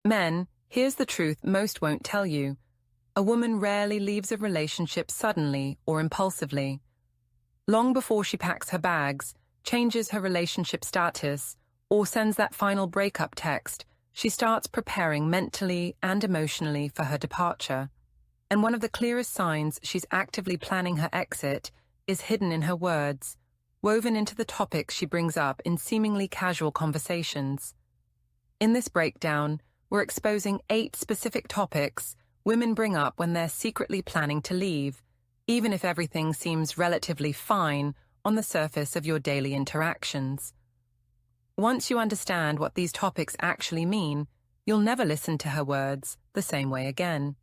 Men, here's the truth most won't tell you. A woman rarely leaves a relationship suddenly or impulsively. Long before she packs her bags, changes her relationship status, or sends that final breakup text, she starts preparing mentally and emotionally for her departure. And one of the clearest signs she's actively planning her exit is hidden in her words, woven into the topics she brings up in seemingly casual conversations. In this breakdown, we're exposing 8 specific topics women bring up when they're secretly planning to leave, even if everything seems relatively fine on the surface of your daily interactions. Once you understand what these topics actually mean, you'll never listen to her words the same way again.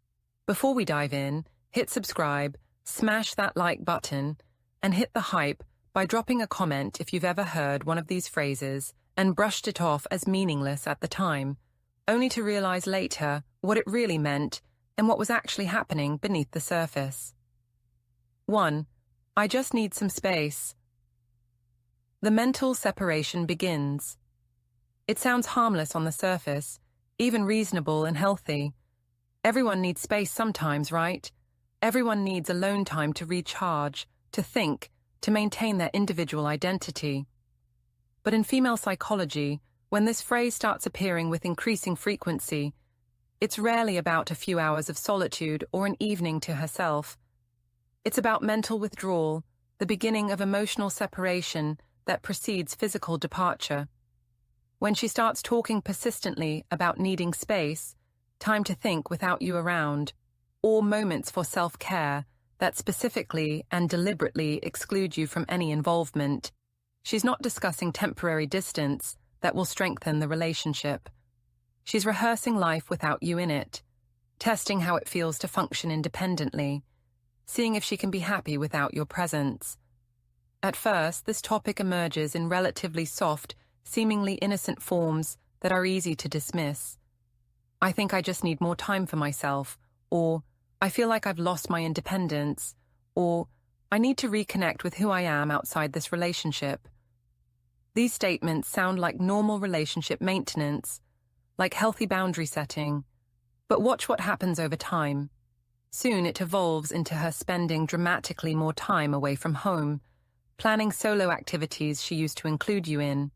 Before we dive in, hit subscribe, smash that like button, and hit the hype by dropping a comment if you've ever heard one of these phrases and brushed it off as meaningless at the time, only to realize later what it really meant and what was actually happening beneath the surface. 1. I just need some space. The mental separation begins. It sounds harmless on the surface, even reasonable and healthy. Everyone needs space sometimes, right? Everyone needs alone time to recharge, to think, to maintain their individual identity. But in female psychology, when this phrase starts appearing with increasing frequency, it's rarely about a few hours of solitude or an evening to herself. It's about mental withdrawal, the beginning of emotional separation that precedes physical departure. When she starts talking persistently about needing space, time to think without you around, or moments for self-care that specifically and deliberately exclude you from any involvement, she's not discussing temporary distance that will strengthen the relationship. She's rehearsing life without you in it, testing how it feels to function independently, seeing if she can be happy without your presence. At first, this topic emerges in relatively soft, seemingly innocent forms that are easy to dismiss. I think I just need more time for myself, or I feel like I've lost my independence, or I need to reconnect with who I am outside this relationship. These statements sound like normal relationship maintenance, like healthy boundary setting, but watch what happens over time. Soon it evolves into her spending dramatically more time away from home, planning solo activities she used to include you in,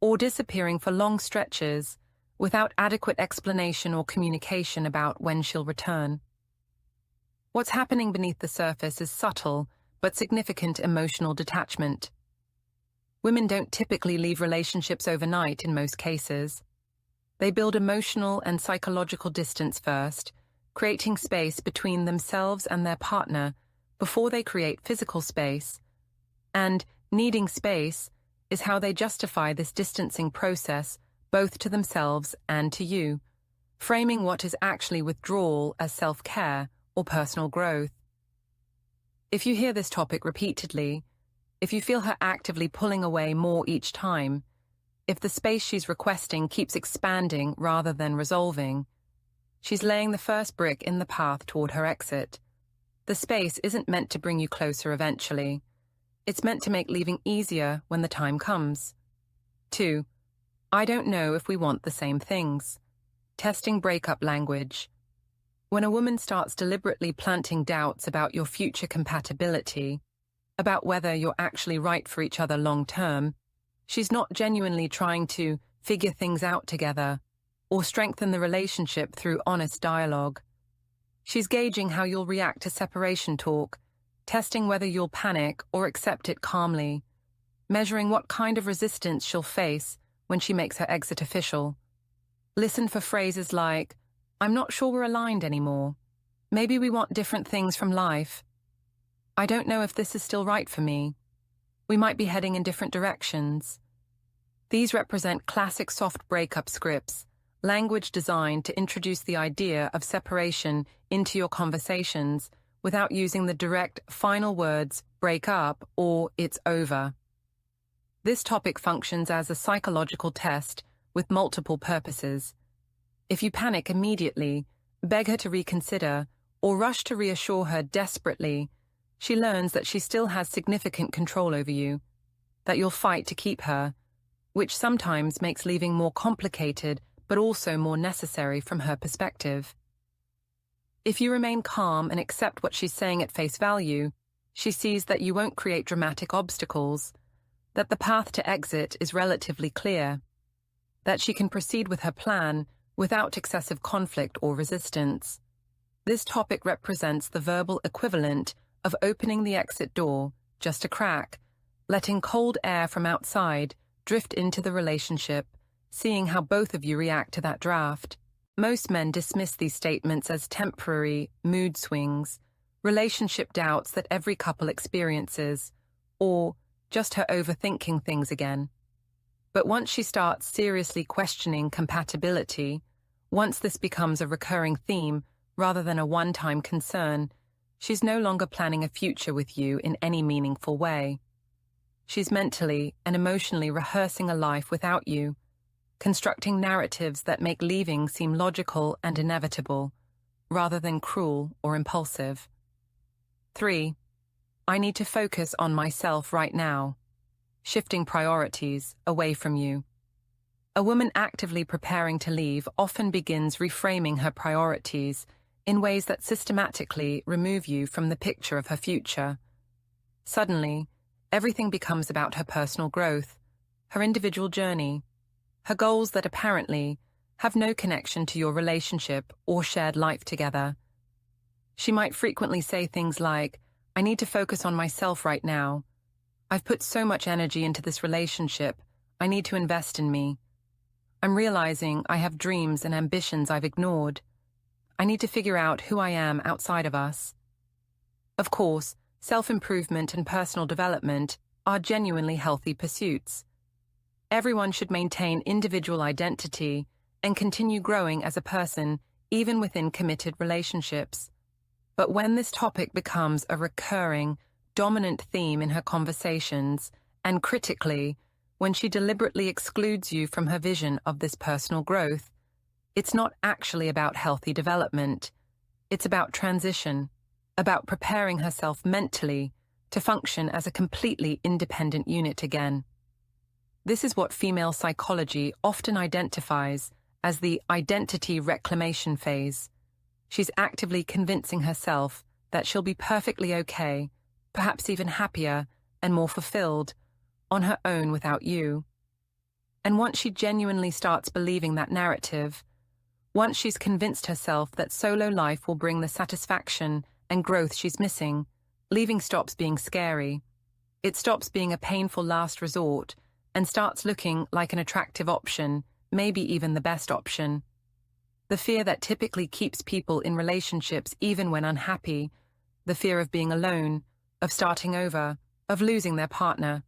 or disappearing for long stretches without adequate explanation or communication about when she'll return. What's happening beneath the surface is subtle but significant emotional detachment. Women don't typically leave relationships overnight in most cases. They build emotional and psychological distance first, creating space between themselves and their partner before they create physical space. And needing space is how they justify this distancing process both to themselves and to you, framing what is actually withdrawal as self-care or personal growth. If you hear this topic repeatedly, if you feel her actively pulling away more each time, if the space she's requesting keeps expanding rather than resolving, she's laying the first brick in the path toward her exit. The space isn't meant to bring you closer eventually. It's meant to make leaving easier when the time comes. 2. I don't know if we want the same things. Testing breakup language. When a woman starts deliberately planting doubts about your future compatibility, about whether you're actually right for each other long term, she's not genuinely trying to figure things out together or strengthen the relationship through honest dialogue. She's gauging how you'll react to separation talk, testing whether you'll panic or accept it calmly, measuring what kind of resistance she'll face when she makes her exit official. Listen for phrases like, I'm not sure we're aligned anymore. Maybe we want different things from life. I don't know if this is still right for me. We might be heading in different directions. These represent classic soft breakup scripts, language designed to introduce the idea of separation into your conversations without using the direct final words, break up, or it's over. This topic functions as a psychological test with multiple purposes. If you panic immediately, beg her to reconsider, or rush to reassure her desperately, she learns that she still has significant control over you, that you'll fight to keep her, which sometimes makes leaving more complicated but also more necessary from her perspective. If you remain calm and accept what she's saying at face value, she sees that you won't create dramatic obstacles, that the path to exit is relatively clear, that she can proceed with her plan without excessive conflict or resistance. This topic represents the verbal equivalent of opening the exit door, just a crack, letting cold air from outside drift into the relationship, seeing how both of you react to that draft. Most men dismiss these statements as temporary mood swings, relationship doubts that every couple experiences, or just her overthinking things again. But once she starts seriously questioning compatibility, once this becomes a recurring theme rather than a one-time concern, she's no longer planning a future with you in any meaningful way. She's mentally and emotionally rehearsing a life without you, constructing narratives that make leaving seem logical and inevitable, rather than cruel or impulsive. 3. I need to focus on myself right now, shifting priorities away from you. A woman actively preparing to leave often begins reframing her priorities in ways that systematically remove you from the picture of her future. Suddenly, everything becomes about her personal growth, her individual journey, her goals that apparently have no connection to your relationship or shared life together. She might frequently say things like, "I need to focus on myself right now. I've put so much energy into this relationship. I need to invest in me. I'm realizing I have dreams and ambitions I've ignored. I need to figure out who I am outside of us." Of course, self-improvement and personal development are genuinely healthy pursuits. Everyone should maintain individual identity and continue growing as a person, even within committed relationships. But when this topic becomes a recurring, dominant theme in her conversations, and critically, when she deliberately excludes you from her vision of this personal growth, it's not actually about healthy development. It's about transition, about preparing herself mentally to function as a completely independent unit again. This is what female psychology often identifies as the identity reclamation phase. She's actively convincing herself that she'll be perfectly okay, perhaps even happier and more fulfilled, on her own without you. And once she genuinely starts believing that narrative, once she's convinced herself that solo life will bring the satisfaction and growth she's missing, leaving stops being scary. It stops being a painful last resort and starts looking like an attractive option, maybe even the best option. The fear that typically keeps people in relationships even when unhappy, the fear of being alone, of starting over, of losing their partner,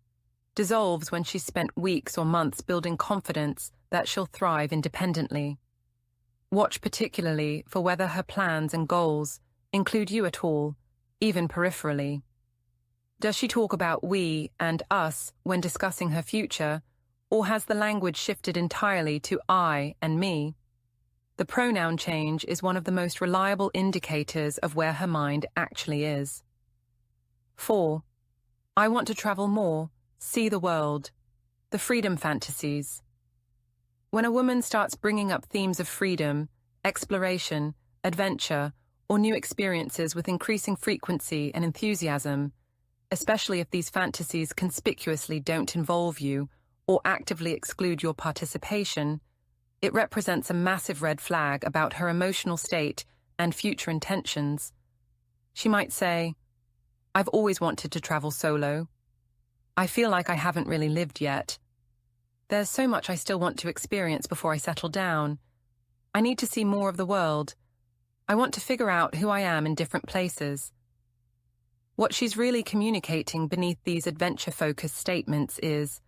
dissolves when she's spent weeks or months building confidence that she'll thrive independently. Watch particularly for whether her plans and goals include you at all, even peripherally. Does she talk about we and us when discussing her future, or has the language shifted entirely to I and me? The pronoun change is one of the most reliable indicators of where her mind actually is. 4. I want to travel more, see the world. The freedom fantasies. When a woman starts bringing up themes of freedom, exploration, adventure, or new experiences with increasing frequency and enthusiasm, especially if these fantasies conspicuously don't involve you or actively exclude your participation, it represents a massive red flag about her emotional state and future intentions. She might say, "I've always wanted to travel solo. I feel like I haven't really lived yet. There's so much I still want to experience before I settle down. I need to see more of the world. I want to figure out who I am in different places." What she's really communicating beneath these adventure-focused statements is,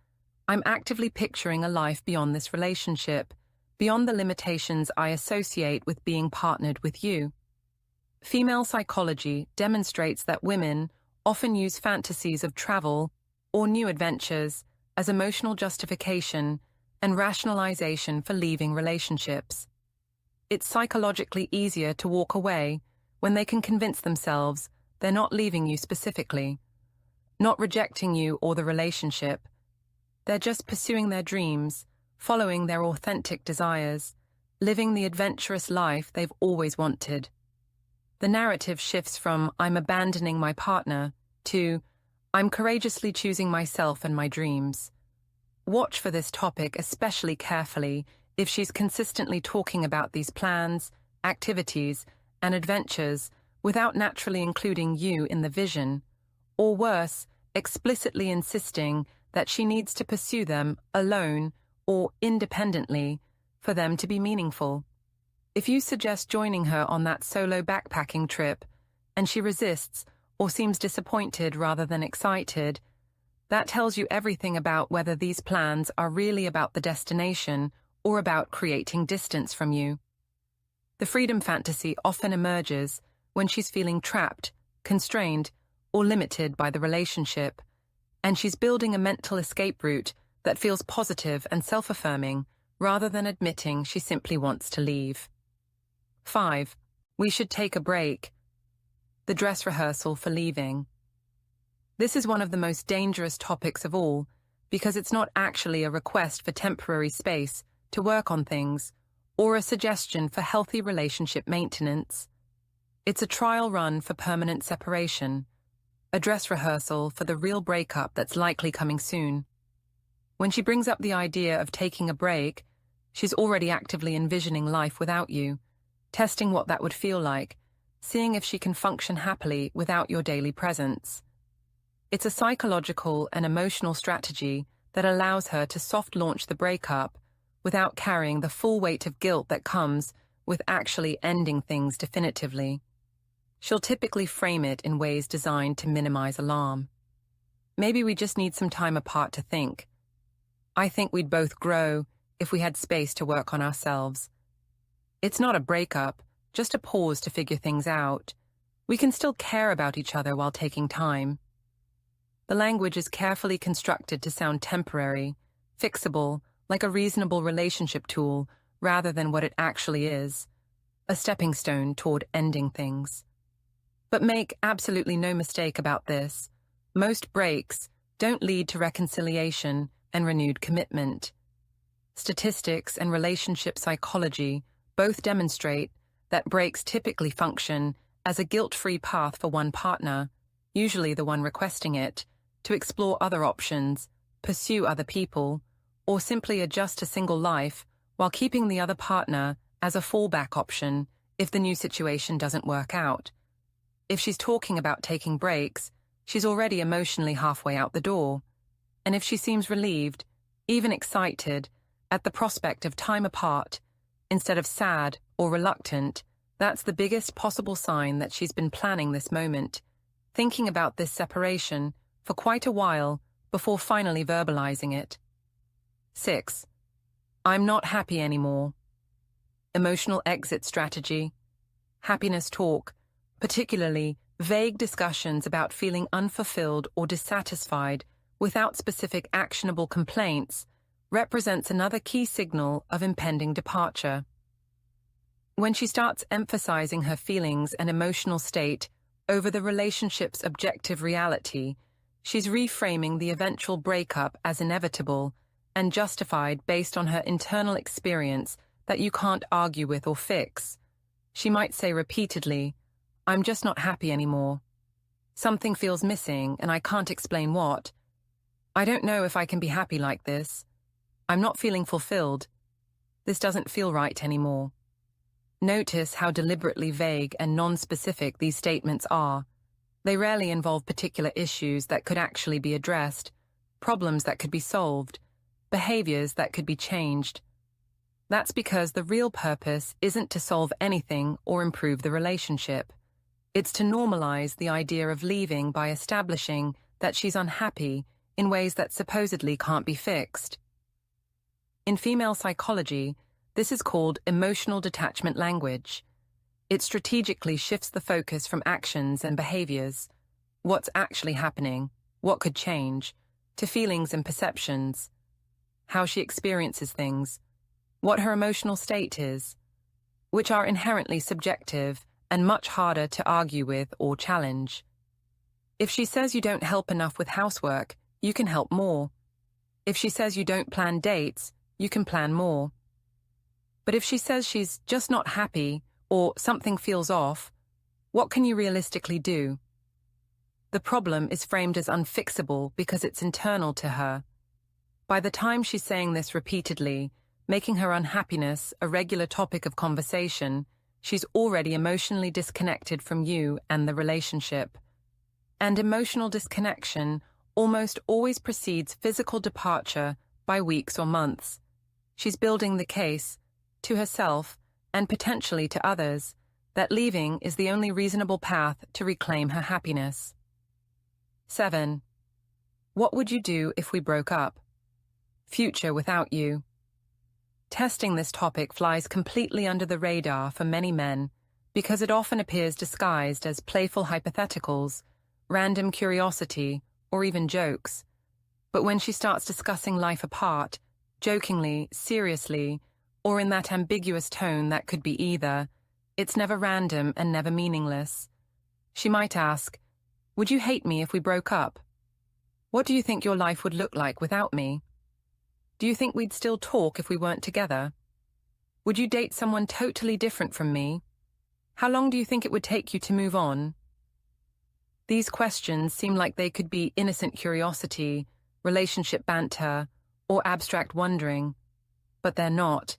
"I'm actively picturing a life beyond this relationship, beyond the limitations I associate with being partnered with you." Female psychology demonstrates that women often use fantasies of travel or new adventures as emotional justification and rationalization for leaving relationships. It's psychologically easier to walk away when they can convince themselves they're not leaving you specifically, not rejecting you or the relationship. They're just pursuing their dreams, following their authentic desires, living the adventurous life they've always wanted. The narrative shifts from "I'm abandoning my partner" to "I'm courageously choosing myself and my dreams." Watch for this topic especially carefully if she's consistently talking about these plans, activities, and adventures without naturally including you in the vision, or worse, explicitly insisting that she needs to pursue them alone or independently for them to be meaningful. If you suggest joining her on that solo backpacking trip and she resists or seems disappointed rather than excited, that tells you everything about whether these plans are really about the destination or about creating distance from you. The freedom fantasy often emerges when she's feeling trapped, constrained, or limited by the relationship, and she's building a mental escape route that feels positive and self-affirming rather than admitting she simply wants to leave. 5. We should take a break. The dress rehearsal for leaving. This is one of the most dangerous topics of all because it's not actually a request for temporary space to work on things or a suggestion for healthy relationship maintenance. It's a trial run for permanent separation, a dress rehearsal for the real breakup that's likely coming soon. When she brings up the idea of taking a break, she's already actively envisioning life without you, testing what that would feel like, seeing if she can function happily without your daily presence. It's a psychological and emotional strategy that allows her to soft launch the breakup without carrying the full weight of guilt that comes with actually ending things definitively. She'll typically frame it in ways designed to minimize alarm. Maybe we just need some time apart to think. I think we'd both grow if we had space to work on ourselves. It's not a breakup, just a pause to figure things out. We can still care about each other while taking time. The language is carefully constructed to sound temporary, fixable, like a reasonable relationship tool, rather than what it actually is, a stepping stone toward ending things. But make absolutely no mistake about this. Most breaks don't lead to reconciliation and renewed commitment. Statistics and relationship psychology both demonstrate that breaks typically function as a guilt-free path for one partner, usually the one requesting it, to explore other options, pursue other people, or simply adjust to single life while keeping the other partner as a fallback option if the new situation doesn't work out. If she's talking about taking breaks, she's already emotionally halfway out the door. And if she seems relieved, even excited, at the prospect of time apart, instead of sad or reluctant, that's the biggest possible sign that she's been planning this moment, thinking about this separation for quite a while before finally verbalizing it. 6. I'm not happy anymore. Emotional exit strategy. Happiness talk, particularly vague discussions about feeling unfulfilled or dissatisfied without specific actionable complaints, represents another key signal of impending departure. When she starts emphasizing her feelings and emotional state over the relationship's objective reality, she's reframing the eventual breakup as inevitable and justified based on her internal experience that you can't argue with or fix. She might say repeatedly, "I'm just not happy anymore. Something feels missing and I can't explain what. I don't know if I can be happy like this. I'm not feeling fulfilled. This doesn't feel right anymore." Notice how deliberately vague and non-specific these statements are. They rarely involve particular issues that could actually be addressed, problems that could be solved, behaviors that could be changed. That's because the real purpose isn't to solve anything or improve the relationship. It's to normalize the idea of leaving by establishing that she's unhappy in ways that supposedly can't be fixed. In female psychology, this is called emotional detachment language. It strategically shifts the focus from actions and behaviors, what's actually happening, what could change, to feelings and perceptions, how she experiences things, what her emotional state is, which are inherently subjective and much harder to argue with or challenge. If she says you don't help enough with housework, you can help more. If she says you don't plan dates, you can plan more. But if she says she's just not happy or something feels off, what can you realistically do? The problem is framed as unfixable because it's internal to her. By the time she's saying this repeatedly, making her unhappiness a regular topic of conversation, she's already emotionally disconnected from you and the relationship. And emotional disconnection almost always precedes physical departure by weeks or months. She's building the case, to herself and potentially to others, that leaving is the only reasonable path to reclaim her happiness. 7. What would you do if we broke up? Future without you. Testing this topic flies completely under the radar for many men because it often appears disguised as playful hypotheticals, random curiosity, or even jokes. But when she starts discussing life apart, jokingly, seriously, or in that ambiguous tone that could be either, it's never random and never meaningless. She might ask, "Would you hate me if we broke up? What do you think your life would look like without me? Do you think we'd still talk if we weren't together? Would you date someone totally different from me? How long do you think it would take you to move on?" These questions seem like they could be innocent curiosity, relationship banter, or abstract wondering, but they're not.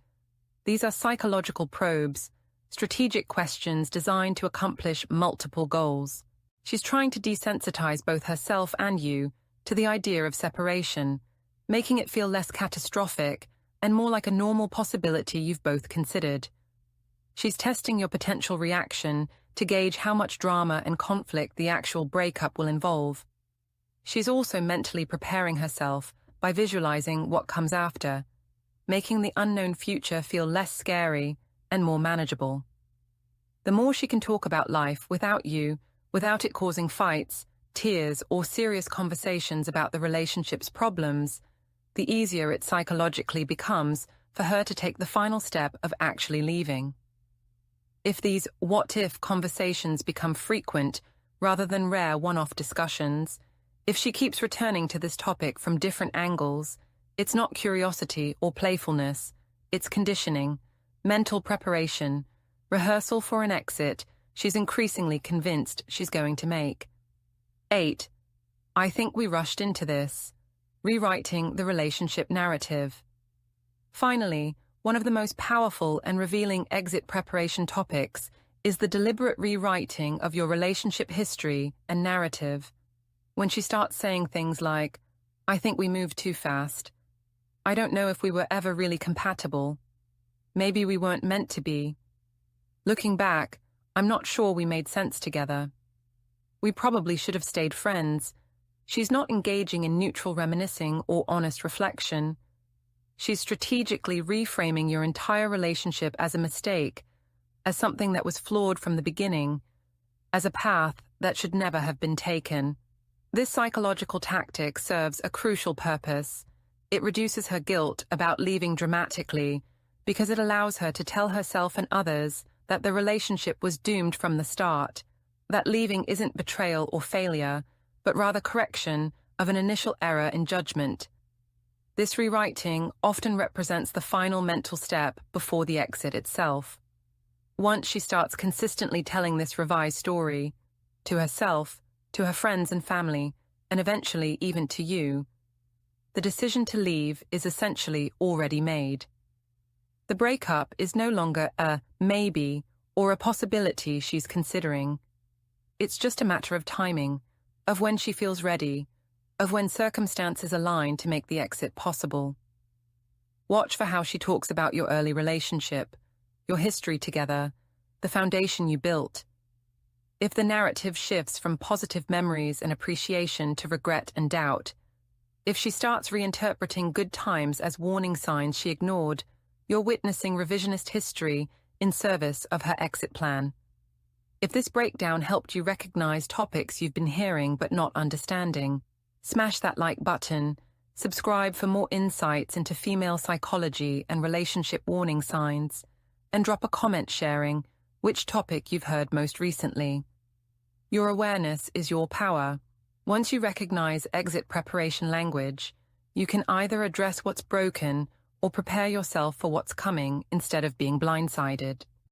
These are psychological probes, strategic questions designed to accomplish multiple goals. She's trying to desensitize both herself and you to the idea of separation, making it feel less catastrophic and more like a normal possibility you've both considered. She's testing your potential reaction to gauge how much drama and conflict the actual breakup will involve. She's also mentally preparing herself by visualizing what comes after, making the unknown future feel less scary and more manageable. The more she can talk about life without you, without it causing fights, tears, or serious conversations about the relationship's problems, the easier it psychologically becomes for her to take the final step of actually leaving. If these what-if conversations become frequent rather than rare one-off discussions, if she keeps returning to this topic from different angles, it's not curiosity or playfulness, it's conditioning, mental preparation, rehearsal for an exit she's increasingly convinced she's going to make. 8. I think we rushed into this. Rewriting the relationship narrative. Finally, one of the most powerful and revealing exit preparation topics is the deliberate rewriting of your relationship history and narrative. When she starts saying things like, "I think we moved too fast. I don't know if we were ever really compatible. Maybe we weren't meant to be. Looking back, I'm not sure we made sense together. We probably should have stayed friends." She's not engaging in neutral reminiscing or honest reflection. She's strategically reframing your entire relationship as a mistake, as something that was flawed from the beginning, as a path that should never have been taken. This psychological tactic serves a crucial purpose. It reduces her guilt about leaving dramatically because it allows her to tell herself and others that the relationship was doomed from the start, that leaving isn't betrayal or failure, but rather correction of an initial error in judgment. This rewriting often represents the final mental step before the exit itself. Once she starts consistently telling this revised story, to herself, to her friends and family, and eventually even to you, the decision to leave is essentially already made. The breakup is no longer a maybe or a possibility she's considering. It's just a matter of timing, of when she feels ready, of when circumstances align to make the exit possible. Watch for how she talks about your early relationship, your history together, the foundation you built. If the narrative shifts from positive memories and appreciation to regret and doubt, if she starts reinterpreting good times as warning signs she ignored, you're witnessing revisionist history in service of her exit plan. If this breakdown helped you recognize topics you've been hearing but not understanding, smash that like button, subscribe for more insights into female psychology and relationship warning signs, and drop a comment sharing which topic you've heard most recently. Your awareness is your power. Once you recognize exit preparation language, you can either address what's broken or prepare yourself for what's coming instead of being blindsided.